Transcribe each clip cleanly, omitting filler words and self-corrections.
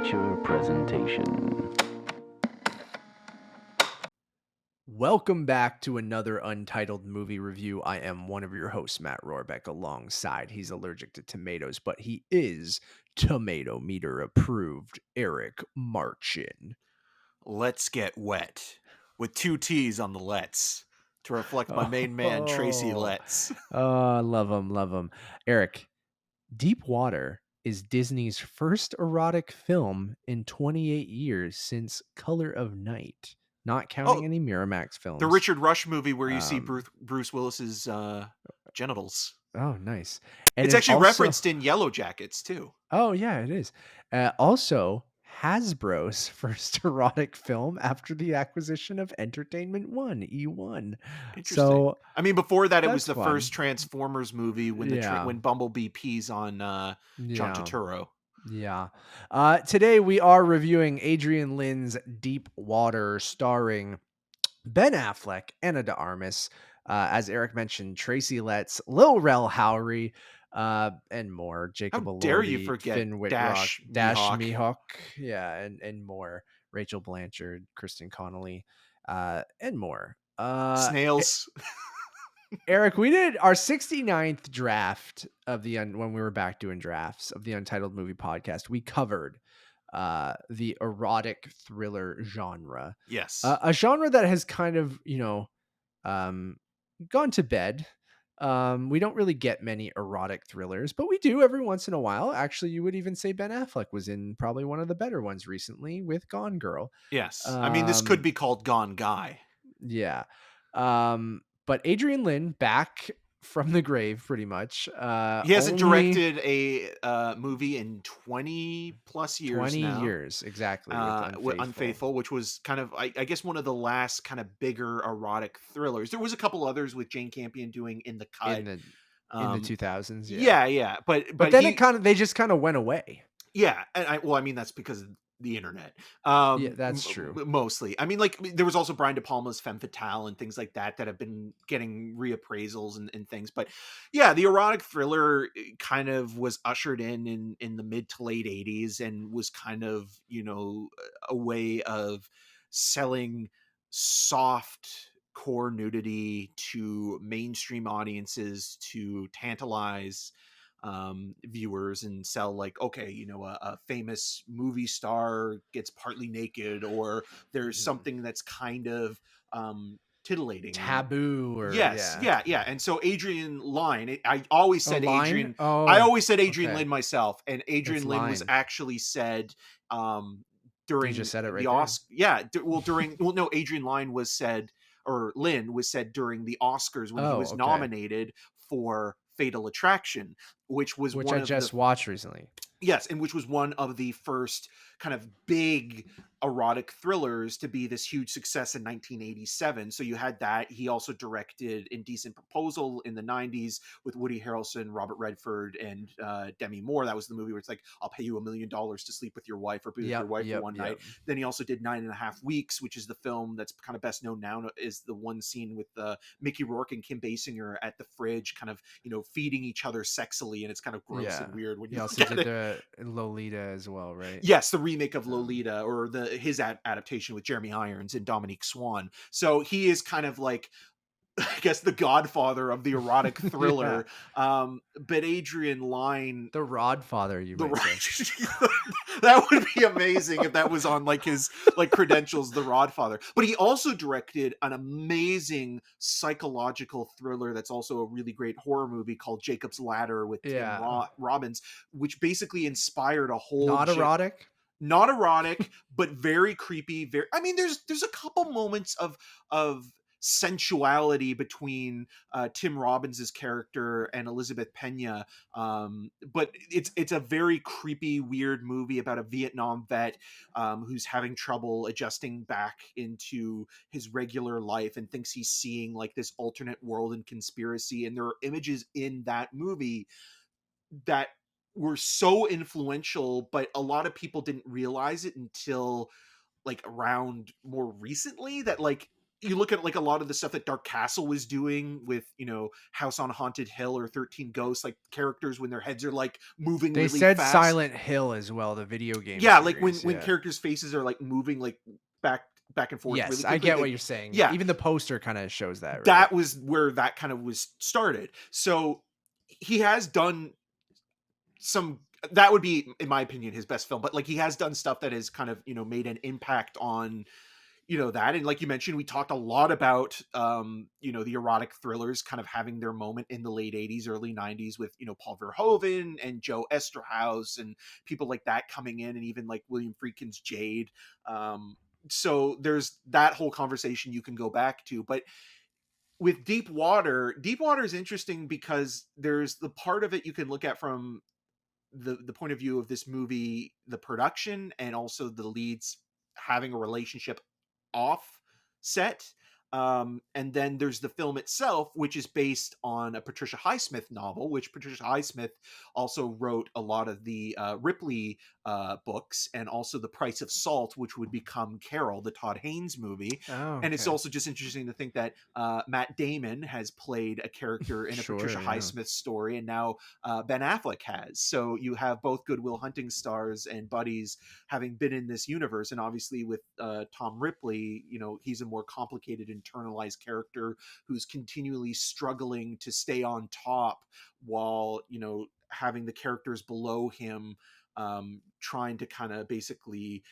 feature presentation. Welcome back to another Untitled movie review. I am one of your hosts, Matt Rohrbeck, alongside he's allergic to tomatoes, but he is tomato meter approved, Eric Marchin. Let's Get Wet with two T's on the let's to reflect my main man, Tracy Letts. Oh, love him. Eric, Deep Water is Disney's first erotic film in 28 years since Color of Night, not counting any Miramax films. The Richard Rush movie where you see Um, Bruce Willis's genitals. Oh, nice. And It's actually also referenced in Yellow Jackets too. Oh, yeah, it is. Also, Hasbro's first erotic film after the acquisition of Entertainment One, E1. Interesting. So, I mean, before that, it was that's the fun. first Transformers movie when Yeah. when Bumblebee pees on John Yeah. Turturro. Yeah. Today we are reviewing Adrian Lyne's Deep Water, starring Ben Affleck, Ana de Armas, as Eric mentioned, Tracy Letts, Lil Rel Howery, and more. Jacob How dare you Elordi, forget Finn Whitrock, Dash Mihawk, yeah, and more. Rachel Blanchard, Kristen Connolly, and more. Snails. Eric, we did our 69th draft of when we were back doing drafts of the Untitled Movie Podcast. We covered the erotic thriller genre. Yes. A genre that has kind of, gone to bed. We don't really get many erotic thrillers, but we do every once in a while. Actually, you would even say Ben Affleck was in probably one of the better ones recently with Gone Girl. Yes. I mean, this could be called Gone Guy. Yeah. But Adrian Lyne back from the grave, pretty much. He hasn't directed a movie in 20 plus years 20 now. years, exactly. With Unfaithful, which was kind of, I guess, one of the last kind of bigger erotic thrillers. There was a couple others with Jane Campion doing In the Cut. In the 2000s. Yeah. But then they just kind of went away. Yeah. And I mean, that's because of the internet. Yeah, that's true. Mostly. I mean, like, there was also Brian De Palma's Femme Fatale and things like that have been getting reappraisals and things. But yeah, the erotic thriller kind of was ushered in the mid to late 80s and was kind of, a way of selling soft core nudity to mainstream audiences to tantalize viewers and sell, like, okay, a famous movie star gets partly naked, or there's something that's kind of titillating, taboo, or yeah. And so Adrian Lyne, I always said Adrian. Oh, I always said Adrian Lyne myself, and Adrian Lyne was Lyne. actually said during you just said it right the Oscar. Yeah, no, Adrian Lyne was said, or Lynn was said during the Oscars when he was nominated for Fatal Attraction, which I just watched recently. Yes, and which was one of the first kind of big erotic thrillers to be this huge success in 1987. So you had that. He also directed Indecent Proposal in the 90s with Woody Harrelson, Robert Redford, and Demi Moore. That was the movie where it's like, I'll pay you $1 million to sleep with your wife or be with your wife for one night. Then he also did 9.5 Weeks, which is the film that's kind of best known now, is the one scene with Mickey Rourke and Kim Basinger at the fridge, kind of, feeding each other sexily, and it's kind of gross and weird when you also did the Lolita as well, right? Yes, the remake of Lolita, or his adaptation with Jeremy Irons and Dominique Swan. So he is kind of like, I guess, the godfather of the erotic thriller. But Adrian Lyne, the Rodfather, you might say. That would be amazing if that was on like his credentials, the Rodfather. But he also directed an amazing psychological thriller that's also a really great horror movie called Jacob's Ladder with Tim Robbins, which basically inspired a whole not erotic, but very creepy. I mean, there's a couple moments of sensuality between Tim Robbins' character and Elizabeth Pena, but it's a very creepy, weird movie about a Vietnam vet who's having trouble adjusting back into his regular life and thinks he's seeing like this alternate world and conspiracy. And there are images in that movie that were so influential, but a lot of people didn't realize it until like around more recently, that like you look at like a lot of the stuff that Dark Castle was doing with, you know, House on Haunted Hill or 13 Ghosts, like characters when their heads are like moving They really said fast. Silent Hill as well, the video game Yeah, like series. when Yeah. characters' faces are like moving like back back and forth Yes, really I quickly. get what Like, you're saying. Yeah, yeah, even the poster kind of shows that, right? that was where that kind of was started. So he has done some, that would be in my opinion his best film, but like he has done stuff that has kind of, you know, made an impact on, you know, that. And like you mentioned, we talked a lot about you know, the erotic thrillers kind of having their moment in the late 80s, early 90s with, you know, Paul Verhoeven and Joe Esterhaus and people like that coming in, and even like William Friedkin's Jade. So there's that whole conversation you can go back to. But with Deep Water is interesting because there's the part of it you can look at from the point of view of this movie, the production, and also the leads having a relationship off set. And then there's the film itself, which is based on a Patricia Highsmith novel, which Patricia Highsmith also wrote a lot of the Ripley books, and also The Price of Salt, which would become Carol, the Todd Haynes movie. Oh, And it's okay. also just interesting to think that Matt Damon has played a character in a Patricia Sure, yeah. Highsmith story, and now Ben Affleck has. So you have both Good Will Hunting stars and buddies having been in this universe. And obviously with Tom Ripley, you know, he's a more complicated internalized character who's continually struggling to stay on top while, you know, having the characters below him trying to kind of basically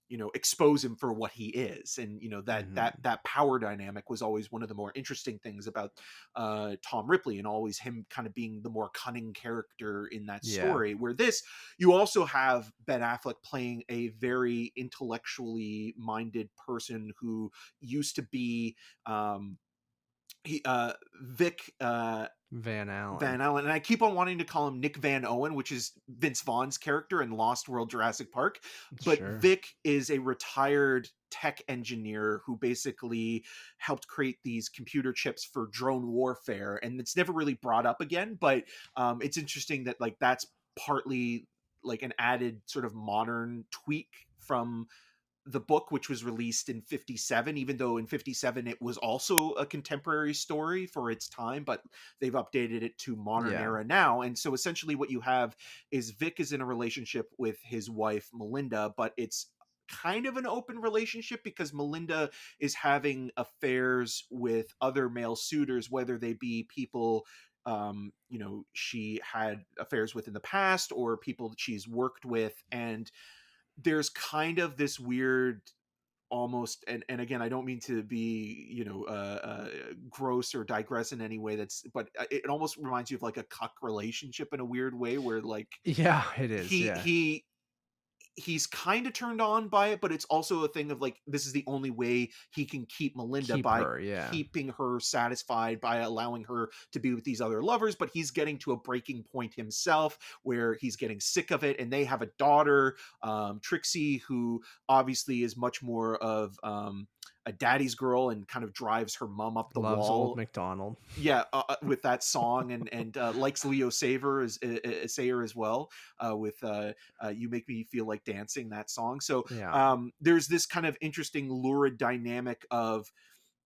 you know, expose him for what he is. And you know, Mhm. that power dynamic was always one of the more interesting things about Tom Ripley, and always him kind of being the more cunning character in that Yeah. story. Where this, you also have Ben Affleck playing a very intellectually minded person who used to be he Vic Van Allen. Van Allen, and I keep on wanting to call him Nick Van Owen, which is Vince Vaughn's character in Lost World Jurassic Park. But Sure. Vic is a retired tech engineer who basically helped create these computer chips for drone warfare, and it's never really brought up again. But it's interesting that like that's partly like an added sort of modern tweak from the book, which was released in 57, even though in 57 it was also a contemporary story for its time, but they've updated it to modern Yeah. era now. And so essentially what you have is Vic is in a relationship with his wife Melinda, but it's kind of an open relationship because Melinda is having affairs with other male suitors, whether they be people you know, she had affairs with in the past, or people that she's worked with. And there's kind of this weird almost, and again, I don't mean to be, you know, gross or digress in any way, that's, but it almost reminds you of like a cuck relationship in a weird way, where like Yeah, it is. he Yeah. he he's kind of turned on by it, but it's also a thing of like, this is the only way he can keep Melinda, Keep by her. Yeah. keeping her satisfied, by allowing her to be with these other lovers. But he's getting to a breaking point himself where he's getting sick of it. And they have a daughter, Trixie, who obviously is much more of a daddy's girl and kind of drives her mom up the Loves Old wall. McDonald. Yeah, with that song, and likes Leo Saver as Sayer as well, with "You Make Me Feel Like Dancing," that song. So Yeah. there's this kind of interesting lurid dynamic of,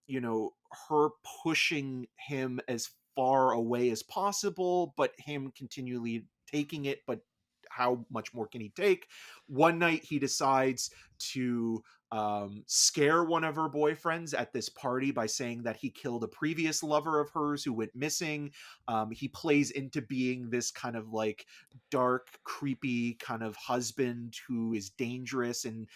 you know, her pushing him as far away as possible, but him continually taking it. But how much more can he take? One night he decides to scare one of her boyfriends at this party by saying that he killed a previous lover of hers who went missing. He plays into being this kind of like dark, creepy kind of husband who is dangerous. And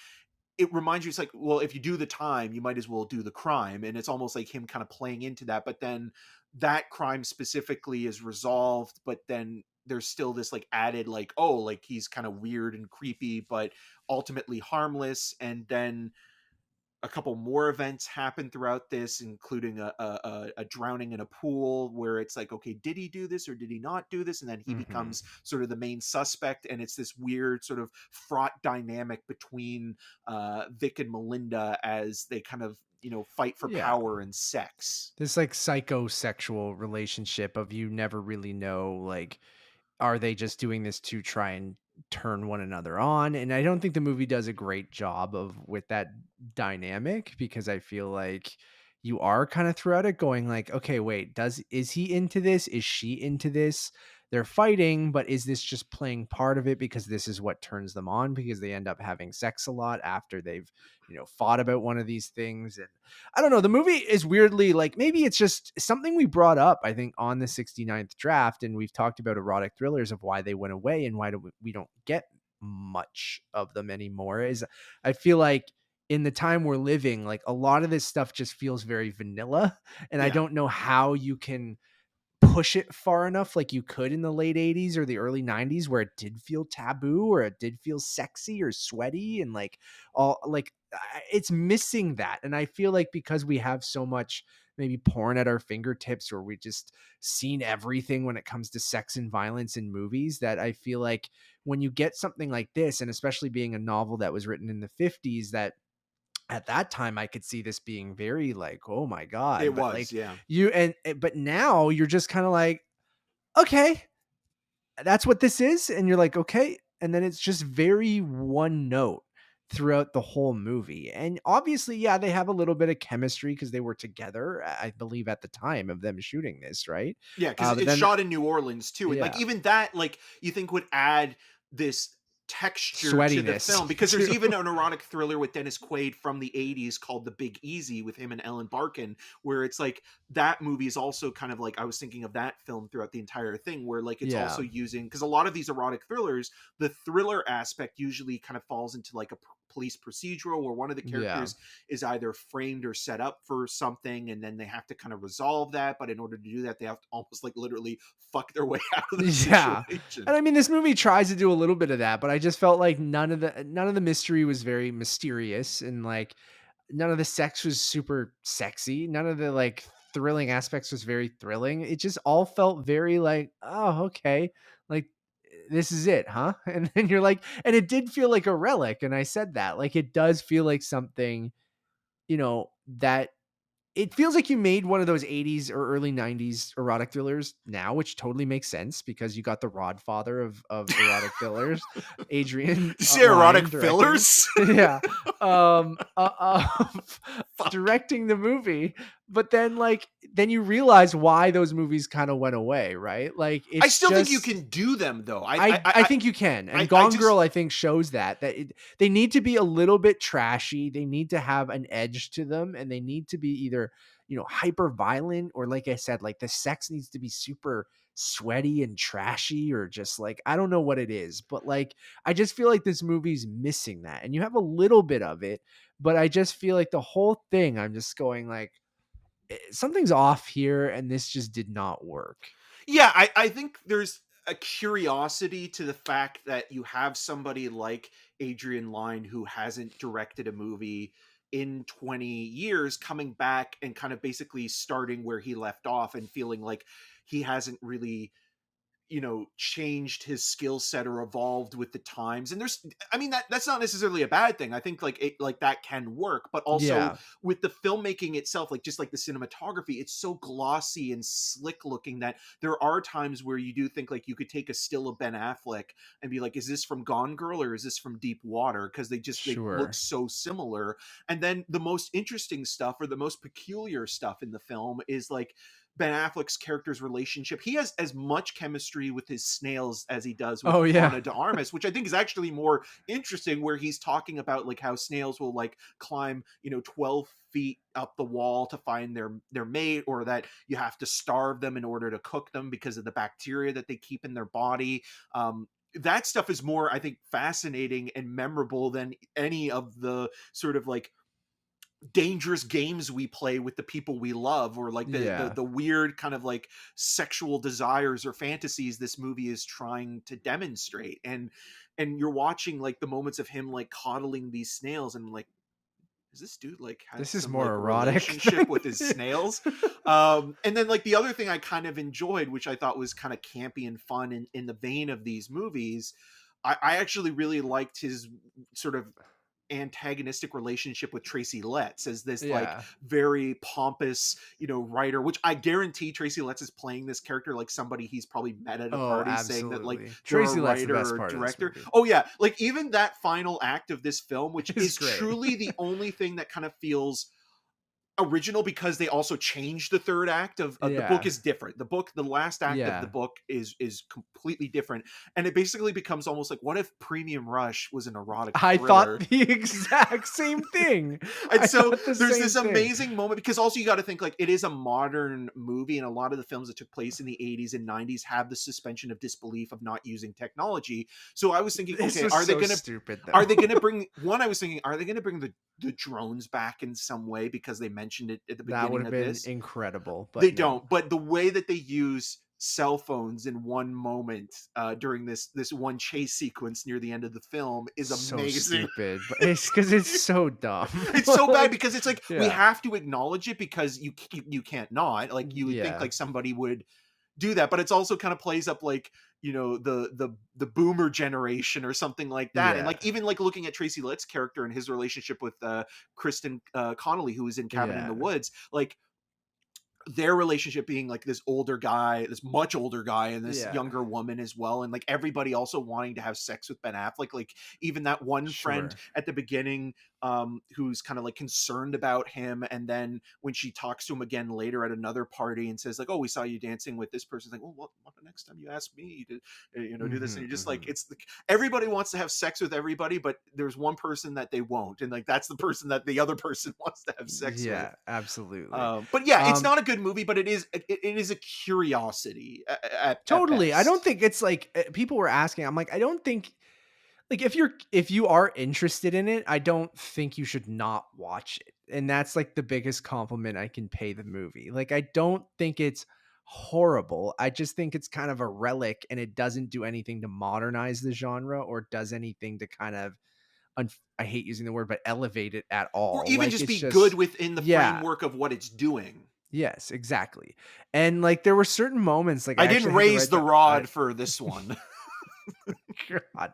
it reminds you, it's like, well, if you do the time, you might as well do the crime. And it's almost like him kind of playing into that. But then that crime specifically is resolved, but then there's still this like added like, oh, like he's kind of weird and creepy, but ultimately harmless. And then a couple more events happen throughout this, including a drowning in a pool, where it's like, okay, did he do this or did he not do this? And then he Hmm. becomes sort of the main suspect, and it's this weird sort of fraught dynamic between Vic and Melinda as they kind of, you know, fight for Yeah. power and sex. This like psychosexual relationship of you never really know like are they just doing this to try and turn one another on? And I don't think the movie does a great job of with that dynamic, because I feel like you are kind of throughout it going like, okay, wait, is he into this? Is she into this? They're fighting, but is this just playing part of it because this is what turns them on, because they end up having sex a lot after they've, fought about one of these things. And I don't know. The movie is weirdly like, maybe it's just something we brought up, I think, on the 69th draft. And we've talked about erotic thrillers of why they went away and why we don't get much of them anymore. Is I feel like in the time we're living, like a lot of this stuff just feels very vanilla. And I Yeah. don't know how you can push it far enough like you could in the late 80s or the early 90s, where it did feel taboo or it did feel sexy or sweaty, and like all like it's missing that. And I feel like because we have so much maybe porn at our fingertips, or we just seen everything when it comes to sex and violence in movies, that I feel like when you get something like this, and especially being a novel that was written in the 50s, that at that time I could see this being very like, oh my God. It But was, like yeah. but now you're just kind of like, okay, that's what this is. And you're like, okay. And then it's just very one note throughout the whole movie. And obviously, yeah, they have a little bit of chemistry because they were together, I believe, at the time of them shooting this, right? Yeah, because But it's then, shot in New Orleans too, and like yeah, even that, like you think would add this texture to the sweatiness film, because there's too. even an erotic thriller with Dennis Quaid from the '80s called The Big Easy with him and Ellen Barkin, where it's like that movie is also kind of like, I was thinking of that film throughout the entire thing, where like it's Yeah. also using, because a lot of these erotic thrillers, the thriller aspect usually kind of falls into like a police procedural where one of the Yeah. characters is either framed or set up for something, and then they have to kind of resolve that, but in order to do that they have to almost like literally fuck their way out of the Yeah. situation. And I mean, this movie tries to do a little bit of that, but I just felt like none of the mystery was very mysterious, and like none of the sex was super sexy. None of the like thrilling aspects was very thrilling. It just all felt very like, oh, okay. Like this is it, huh? And then you're like, and it did feel like a relic. And I said that, like, it does feel like something, that it feels like you made one of those 80s or early 90s erotic thrillers now, which totally makes sense because you got the Rodfather of erotic thrillers, Adrian Did you say erotic Lyne directing it. fillers? Yeah. Of Fuck. directing the movie. But then then you realize why those movies kind of went away, right? Like I it's still think you just can do them though. I think you can. And I Gone just Girl, I think, shows they need to be a little bit trashy. They need to have an edge to them, and they need to be either, hyper violent, or like I said, like the sex needs to be super sweaty and trashy, or just like I don't know what it is, but like I just feel like this movie's missing that. And you have a little bit of it, but I just feel like the whole thing, I'm just going like, something's off here, and this just did not work." Yeah, I think there's a curiosity to the fact that you have somebody like Adrian Lyne who hasn't directed a movie in 20 years coming back and kind of basically starting where he left off and feeling like he hasn't really, changed his skill set or evolved with the times. And there's, I mean, that's not necessarily a bad thing. I think like it, like that can work, but also Yeah. with the filmmaking itself, like just like the cinematography, it's so glossy and slick looking that there are times where you do think like you could take a still of Ben Affleck and be like, is this from Gone Girl or is this from Deep Water? Because they look Sure. so similar. And then the most interesting stuff or the most peculiar stuff in the film is like Ben Affleck's character's relationship. He has as much chemistry with his snails as he does with Oh yeah. Ana de Armas, which I think is actually more interesting, where he's talking about like how snails will like climb, 12 feet up the wall to find their mate, or that you have to starve them in order to cook them because of the bacteria that they keep in their body. That stuff is more, I think, fascinating and memorable than any of the sort of like dangerous games we play with the people we love, or like Yeah. the weird kind of like sexual desires or fantasies this movie is trying to demonstrate. And you're watching like the moments of him like coddling these snails, and like, is this dude like has This is some more like erotic relationship than with his snails? And then like the other thing I kind of enjoyed, which I thought was kind of campy and fun in the vein of these movies, I actually really liked his sort of antagonistic relationship with Tracy Letts as this like Yeah. very pompous, writer, which I guarantee Tracy Letts is playing this character like somebody he's probably met at a Oh, party, saying that like absolutely. they're a Tracy Letts the writer best or part of this director. movie. Oh yeah, like even that final act of this film, which It's is great. truly the only thing that kind of feels original, because they also changed the third act of the book Yeah. is different. The last act of the Yeah. book is completely different, and it basically becomes almost like, what if Premium Rush was an erotic I thriller? thought the exact same thing. And I so thought the there's same this thing. amazing moment, because also you got to think like it is a modern movie, and a lot of the films that took place in the 80s and 90s have the suspension of disbelief of not using technology. So I was thinking, This okay, was so stupid though. are they gonna bring one? I was thinking, are they gonna bring the drones back in some way, because they mentioned it at the That would beginning have of been this? incredible, They but no. don't, but the way that they use cell phones in one moment during this one chase sequence near the end of the film is So amazing. stupid, but it's because it's so dumb. It's so bad, Like, because it's like we yeah. have to acknowledge it, because you can't not, like, you would think Yeah. like somebody would do that, but it's also kind of plays up like, the boomer generation or something like that. And Yeah. like even like looking at Tracy Letts' character and his relationship with Kristen Connolly, who was in Cabin in the Yeah. Woods, like their relationship being like this older guy, this much older guy, and this Yeah. younger woman as well, and like everybody also wanting to have sex with Ben Affleck. Like even that one friend Sure. at the beginning, who's kind of like concerned about him, and then when she talks to him again later at another party and says like, "Oh, we saw you dancing with this person," like, "Well, what the next time you ask me to, do this?" And Mhm, you're just like, mhm. it's like everybody wants to have sex with everybody, but there's one person that they won't, and like that's the person that the other person wants to have sex with. Yeah, absolutely. But yeah, it's Um, not a good movie, but it is a curiosity at totally. I don't best. think it's like people were asking. I'm like, I don't think like if you are interested in it, I don't think you should not watch it. And that's like the biggest compliment I can pay the movie. Like I don't think it's horrible. I just think it's kind of a relic and it doesn't do anything to modernize the genre or does anything to kind of I hate using the word but elevate it at Or all. even Like just it's be good just within the yeah. framework of what it's doing. Yes, exactly. And like there were certain moments like I I didn't actually had to raise write the that rod for this one. God,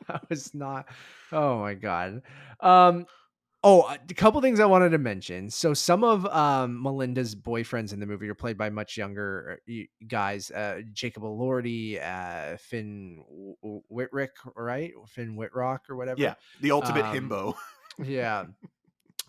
I was not. Oh my god. Um. Oh, a couple things I wanted to mention. So some of Melinda's boyfriends in the movie are played by much younger guys. Jacob Elordi, Finn Whitrick, right? Finn Whitrock or whatever. Yeah, the ultimate Um. himbo. Yeah.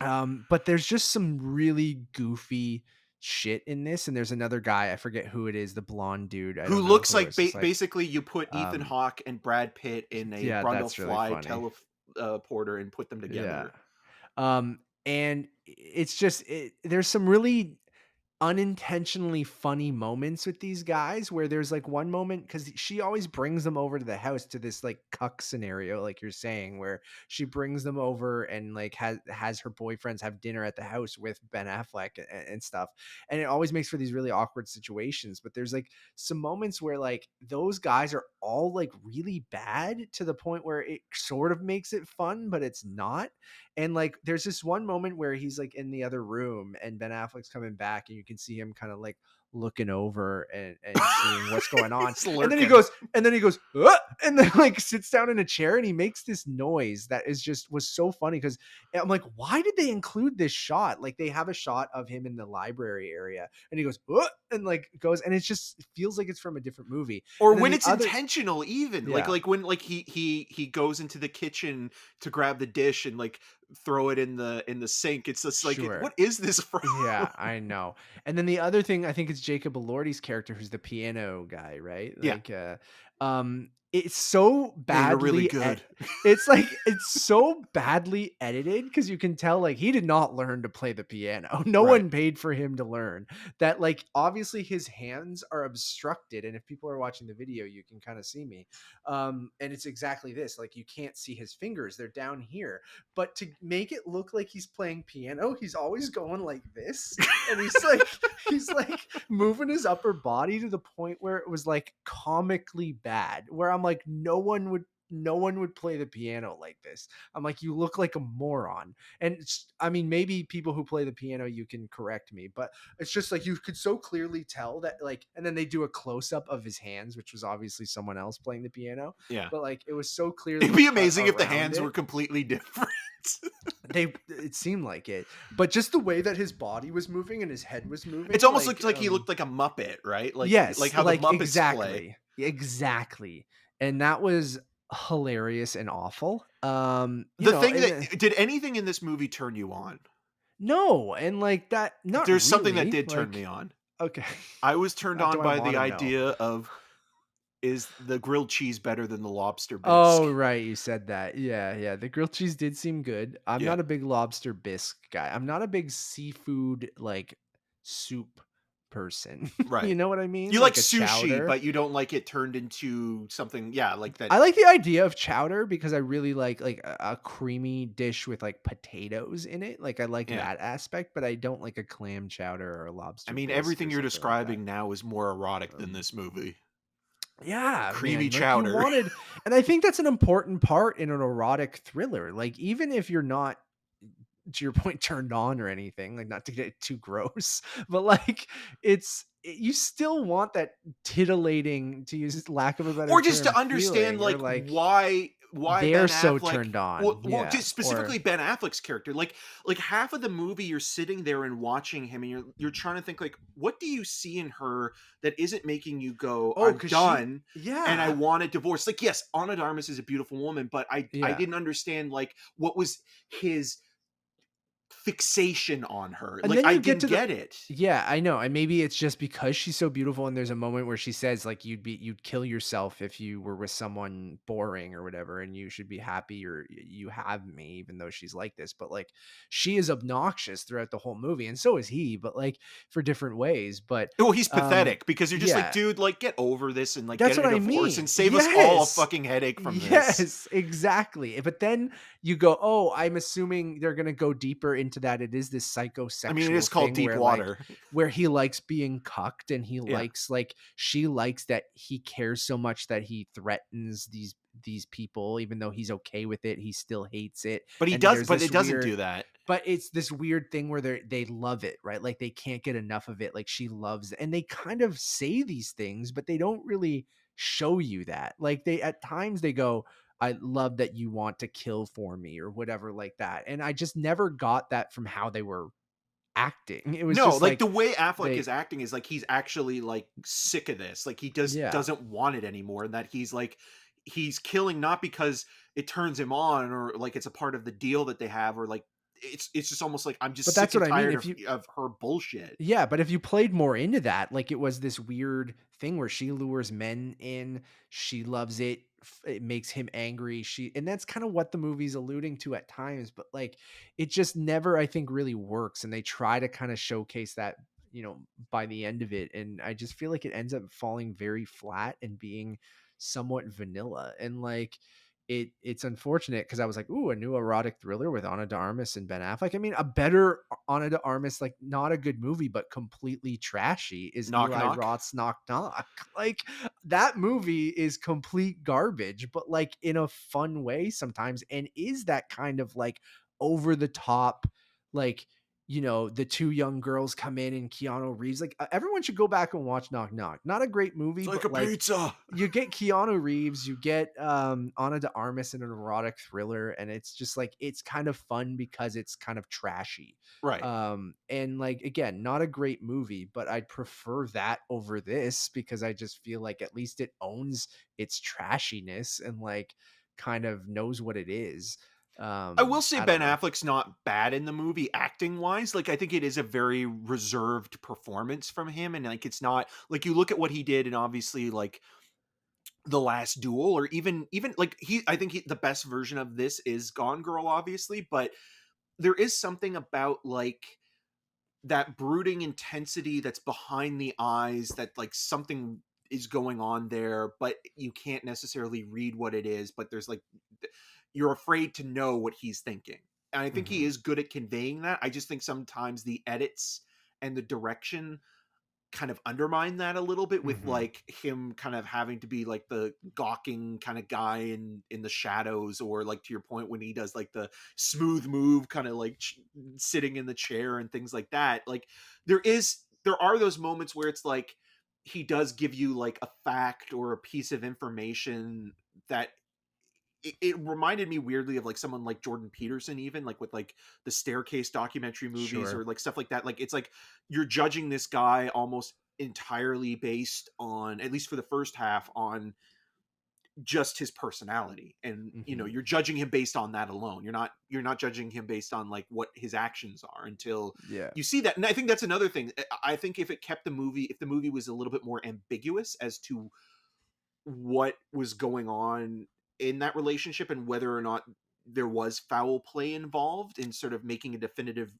But there's just some really goofy shit in this, and there's another guy I forget who it is, the blonde dude. I Who don't know looks who like it's just like basically you put Ethan um Hawke and Brad Pitt in a yeah, Brundle that's really Fly funny. porter and put them Yeah. together. And it's just there's some really unintentionally funny moments with these guys where there's like one moment because she always brings them over to the house to this like cuck scenario like you're saying where she brings them over and like has her boyfriends have dinner at the house with Ben Affleck and stuff, and it always makes for these really awkward situations. But there's like some moments where like those guys are all like really bad to the point where it sort of makes it fun but it's not. And like there's this one moment where he's like in the other room and Ben Affleck's coming back and you can see him kind of like looking over and seeing what's going on. It's And then he lurking. goes, "Ugh," and then like sits down in a chair and he makes this noise that is just was so funny because I'm like, why did they include this shot? Like they have a shot of him in the library area and he goes, "Ugh," and like goes, and it feels like it's from a different movie. Or And then when the it's other, intentional, even yeah, like when like he goes into the kitchen to grab the dish and like throw it in the sink. It's just like, sure. what is this from? Yeah, I know. And then the other thing I think is Jacob Elordi's character, who's the piano guy, right? Yeah, Like, it's so yeah, you're really badly, good. it's like it's so badly edited because you can tell like he did not learn to play the piano. No Right. one paid for him to learn that. Like, obviously his hands are obstructed, and if people are watching the video, you can kind of see me. And it's exactly this. Like, you can't see his fingers; they're down here. But to make it look like he's playing piano, he's always going like this, and he's like moving his upper body to the point where it was like comically bad. Where I'm like, no one would no one would play the piano like this. I'm like, you look like a moron. And I mean, maybe people who play the piano, you can correct me, but it's just like you could so clearly tell that, like, and then they do a close up of his hands, which was obviously someone else playing the piano, Yeah. but like it was so It'd clearly be cut amazing if the around hands it. were completely different. It seemed like it, but just the way that his body was moving and his head was It's moving, almost like, like he looked like a Muppet, right? Like yes, how the like Muppets play. exactly, and that was hilarious and awful. The thing that did anything in this movie turn you on? No, and like that, not There's something that really. did turn me Like, on. okay, I was turned do on I by want the to know? idea of, is the grilled cheese better than the lobster bisque? Oh, right, you said that. Yeah, yeah. The grilled cheese did seem good. I'm Yeah, not a big lobster bisque guy. I'm not a big seafood like soup person. You right. know what I mean? You like Like a sushi, chowder. but you don't like it turned into something, yeah, like that. I like the idea of chowder because I really like a creamy dish with like potatoes in it. Like I like Yeah. that aspect, but I don't like a clam chowder or a I lobster mean, bisque everything or you're something like that. describing now is more erotic than Um, this movie. yeah, Creamy man. Like you chowder. wanted, and I think that's an important part in an erotic thriller. Like even if you're not, to your point, turned on or anything, like not to get too gross, but like you still want that titillating, to use lack of a better Or just term, to understand, feeling, or like, like why they're Ben so Affleck, turned well, on. Yeah. just Or specifically Ben Affleck's character, like half of the movie you're sitting there and watching him, and you're trying to think, like, what do you see in her that isn't making you go, oh, I'm cause done and I yeah. want a divorce? Like, yes, Ana de Armas is a beautiful woman, but I Yeah. didn't understand, like, what was his fixation on her. And Like, then I you get didn't to the get it. yeah, I know, and maybe it's just because she's so beautiful, and there's a moment where she says, like, you'd kill yourself if you were with someone boring or whatever, and you should be happy or you have me, even though she's like this. But like, she is obnoxious throughout the whole movie, and so is he, but like for different ways. But Well, he's um, pathetic because you're just like, yeah, dude, like, get over this and like that's get a what I divorce and mean. save us all a Yes. fucking headache from this. Yes, exactly. But then you go, "Oh, I'm assuming they're gonna go deeper into that. It is this I mean, it psychosexual is called thing Deep where like Water. where he likes being cucked and he Yeah. likes like she likes that he cares so much that he threatens these people, even though he's okay with it, he still hates it. But he And then does, there's but this it doesn't weird do that. but it's this weird thing where they love it, right? Like they can't get enough of it. Like she loves it. And they kind of say these things, but they don't really show you that. Like they at times they go, I love that you want to kill for me or whatever like that. And I just never got that from how they were acting. It was No, just like like the way Affleck they is acting is like he's actually like sick of this. Like he yeah. doesn't want it anymore. And that he's like he's killing not because it turns him on or like it's a part of the deal that they have or like it's just almost like I'm But just sick that's what and I mean. tired If you of her bullshit. Yeah, but if you played more into that, like it was this weird thing where she lures men in, she loves it, it makes him angry. And that's kind of what the movie's alluding to at times, but like it just never, I think, really works. And they try to kind of showcase that, by the end of it. And I just feel like it ends up falling very flat and being somewhat vanilla. And like it's unfortunate because I was like, ooh, a new erotic thriller with Ana de Armas and Ben Affleck. I mean, a better Ana de Armas, like not a good movie, but completely trashy, is Knock Eli knock. Roth's Knock Knock. Like that movie is complete garbage, but like in a fun way sometimes, and is that kind of like over the top, like the two young girls come in and Keanu Reeves. Like everyone should go back and watch Knock Knock. Not a great movie, It's like but a like pizza. you get Keanu Reeves, you get Ana de Armas in an erotic thriller, and it's just like it's kind of fun because it's kind of trashy. Right. And like again, not a great movie, but I'd prefer that over this because I just feel like at least it owns its trashiness and like kind of knows what it is. I will say I Ben don't know. Affleck's not bad in the movie acting wise. Like I think it is a very reserved performance from him and like it's not like you look at what he did and obviously like The Last Duel or even like I think the best version of this is Gone Girl obviously, but there is something about like that brooding intensity that's behind the eyes that like something is going on there but you can't necessarily read what it is but there's like you're afraid to know what he's thinking and I think he Mhm. is good at conveying that. I just think sometimes the edits and the direction kind of undermine that a little bit with Mhm. like him kind of having to be like the gawking kind of guy in the shadows, or like to your point when he does like the smooth move kind of like sitting in the chair and things like that. Like there are those moments where it's like he does give you like a fact or a piece of information that it reminded me weirdly of like someone like Jordan Peterson, even like with like the Staircase documentary movies or Sure. like stuff like that. Like it's like you're judging this guy almost entirely based on, at least for the first half, on just his personality, and Mhm. you're judging him based on that alone. You're not judging him based on like what his actions are until Yeah. you see that. And I think that's another thing. I think if the movie was a little bit more ambiguous as to what was going on in that relationship and whether or not there was foul play involved in sort of making a definitive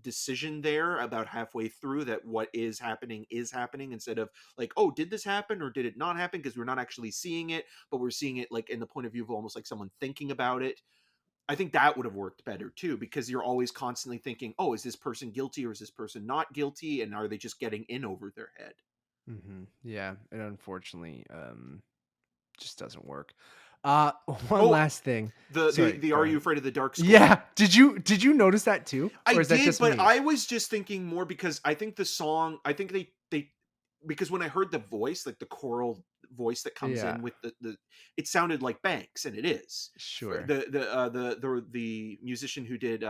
decision there about halfway through that what is happening, instead of like, oh, did this happen or did it not happen, because we're not actually seeing it, but we're seeing it like in the point of view of almost like someone thinking about it. I think that would have worked better too, because you're always constantly thinking, oh, is this person guilty or is this person not guilty, and are they just getting in over their head? Mhm. Yeah, it unfortunately just doesn't work. Uh one Oh, last thing. the Sorry, the go Are You ahead. Afraid of the Dark score. Yeah, did you notice that too? I Or is that did, just but me? I was just thinking more because I think the song, I think they because when I heard the voice, like the choral voice that comes Yeah, in with the it sounded like Banks, and it is. sure. The musician who did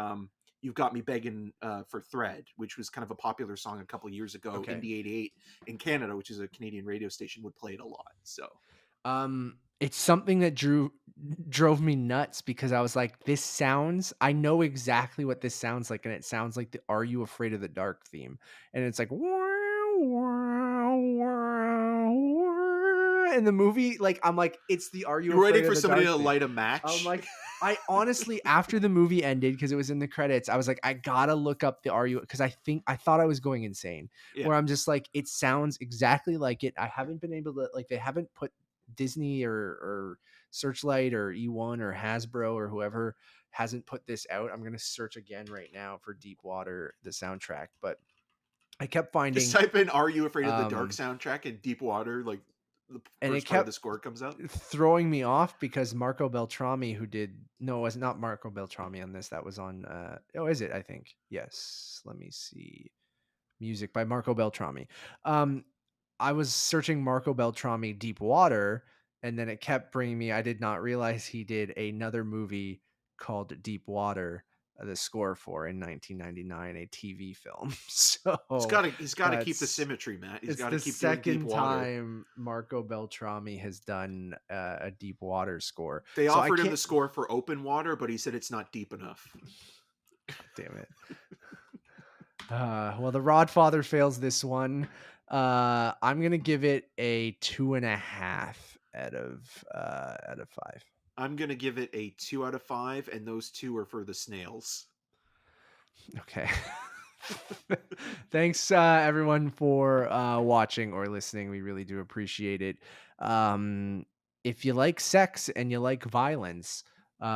You've Got Me Begging for Thread, which was kind of a popular song a couple years ago, Okay. Indie 88 in Canada, which is a Canadian radio station, would play it a lot. So It's something that drove me nuts because I was like, this sounds I know exactly what this sounds like, and it sounds like the Are You Afraid of the Dark theme. And it's like in the movie, like I'm like, it's the Are You you're waiting Afraid of for the somebody Dark to thing. light a I'm match. like, I honestly, after the movie ended, because it was in the credits, I was like, I gotta look up the Are You, because I thought I was going insane. Yeah. Where I'm just like, it sounds exactly like it. I haven't been able to, like, they haven't put Disney or Searchlight or E1 or Hasbro or whoever hasn't put this out. I'm gonna search again right now for Deep Water, the soundtrack, but I kept Just finding, type in "Are You Afraid of the Dark" um, soundtrack in Deep Water, like the and it first part of the kept score comes up. throwing me off because Marco Beltrami, who did no, it was not Marco Beltrami on this. That was on oh, is it? I think. Yes. Let me see. Music by Marco Beltrami. Um I was searching Marco Beltrami Deep Water, and then it kept bringing me, I did not realize he did another movie called Deep Water, the score for in 1999, a TV film. So He's got to keep the that's symmetry, Matt. He's it's got to the keep doing Deep second Water. time Marco Beltrami has done a Deep Water score. They So I offered him the can't. score for Open Water, but he said it's not deep enough. God damn it. Well, the Rodfather fails this one. I'm gonna give it a 2.5 out of 5. I'm gonna give it a 2 out of 5, and those two are for the snails. Okay. Thanks, everyone, for watching or listening. We really do appreciate it. If you like sex and you like violence,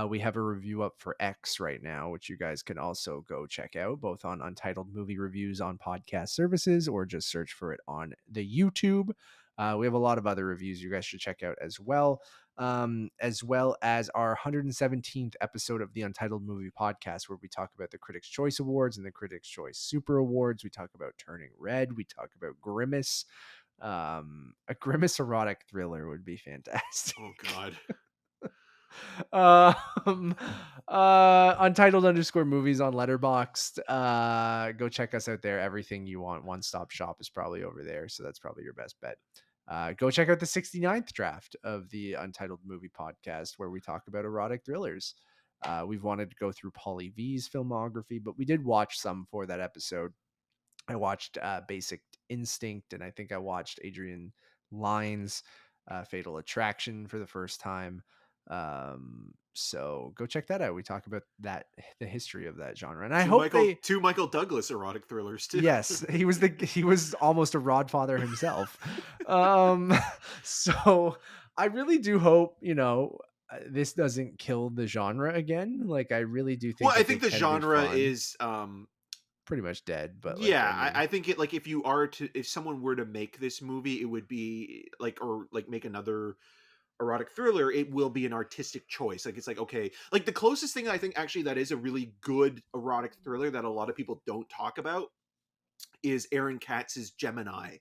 we have a review up for X right now, which you guys can also go check out, both on Untitled Movie Reviews on podcast services or just search for it on the YouTube. We have a lot of other reviews you guys should check out as well as our 117th episode of the Untitled Movie Podcast, where we talk about the Critics' Choice Awards and the Critics' Choice Super Awards. We talk about Turning Red. We talk about Grimace. A Grimace erotic thriller would be fantastic. Oh God. um Untitled_movies on Letterboxd. Go check us out there. Everything you want, one stop shop, is probably over there, so that's probably your best bet. Go check out the 69th draft of the Untitled Movie Podcast, where we talk about erotic thrillers. We've wanted to go through Pauly V's filmography, but we did watch some for that episode. I watched Basic Instinct, and I think I watched Adrian Lyne's Fatal Attraction for the first time. So go check that out. We talk about that, the history of that genre, and I hope they. Two Michael Douglas erotic thrillers too. Yes, he was almost a Rodfather himself. Um, so I really do hope, this doesn't kill the genre again. Like, I really do Well, think I that think they the can be genre fun. is pretty much dead. But like, Yeah, I mean, I think if someone were to make this movie, it would be like, or like make another erotic thriller, it will be an artistic choice. Like, it's like, okay, like the closest thing I think actually that is a really good erotic thriller that a lot of people don't talk about is Aaron Katz's Gemini,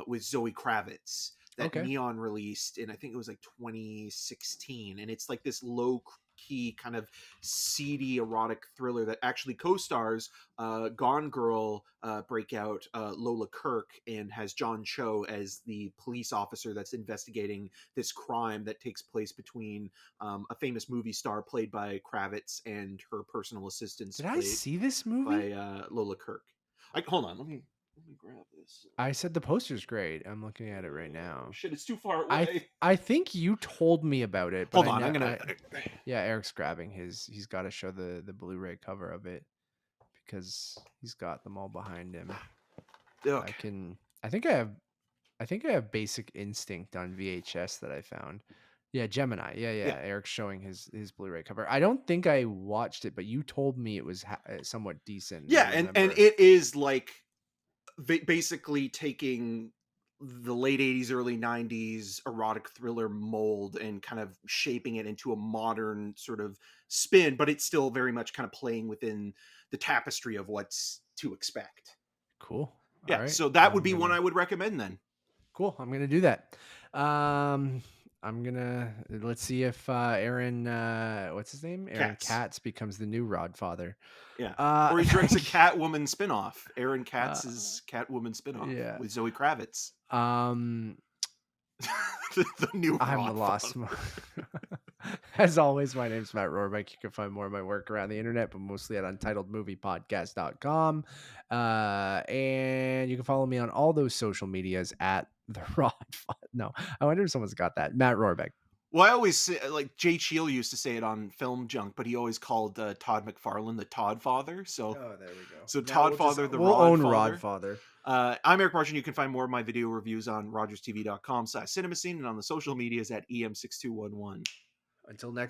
with Zoe Kravitz, that okay. Neon released in, I think it was like 2016, and it's like this low key kind of seedy erotic thriller that actually co-stars Gone Girl breakout Lola Kirk, and has John Cho as the police officer that's investigating this crime that takes place between a famous movie star played by Kravitz and her personal assistants Did I played see this movie? by Lola Kirk. Hold on, let me grab this. I said the poster's great. I'm looking at it right now. Shit, it's too far I away. I think you told me about it, but Hold I on, know. I'm gonna. Yeah, Eric's grabbing his. He's got to show the Blu-ray cover of it because he's got them all behind him. Okay. I can. I think I have. I think I have Basic Instinct on VHS that I found. Yeah, Gemini. Yeah, yeah. Yeah. Eric's showing his Blu-ray cover. I don't think I watched it, but you told me it was somewhat decent. Yeah, I and remember. it is like basically taking the late 80s early 90s erotic thriller mold and kind of shaping it into a modern sort of spin, but it's still very much kind of playing within the tapestry of what's to expect. Cool. All Yeah, right. so that would I'm be one gonna- I would recommend then. Cool. I'm gonna do that. I'm gonna let's see if Aaron, what's his name? Aaron Katz. Katz becomes the new Rodfather. Yeah. Or he directs a thank- Catwoman spinoff. Aaron Katz's Catwoman spinoff yeah. with Zoe Kravitz. Um, The new I'm lost. As always, my name's Matt Rohrbeck. You can find more of my work around the internet, but mostly at untitledmoviepodcast.com. And you can follow me on all those social medias at the Rod. No, I wonder if someone's got that. Matt Rohrbeck. Well, I always say, like Jay Cheel used to say it on Film Junk, but he always called Todd McFarlane the Todd Father. So, there we go. so Todd Father, the we'll Rod own Father. Rodfather. I'm Eric Martin. You can find more of my video reviews on rogerstv.com/cinemascene and on the social medias at EM6211. Until next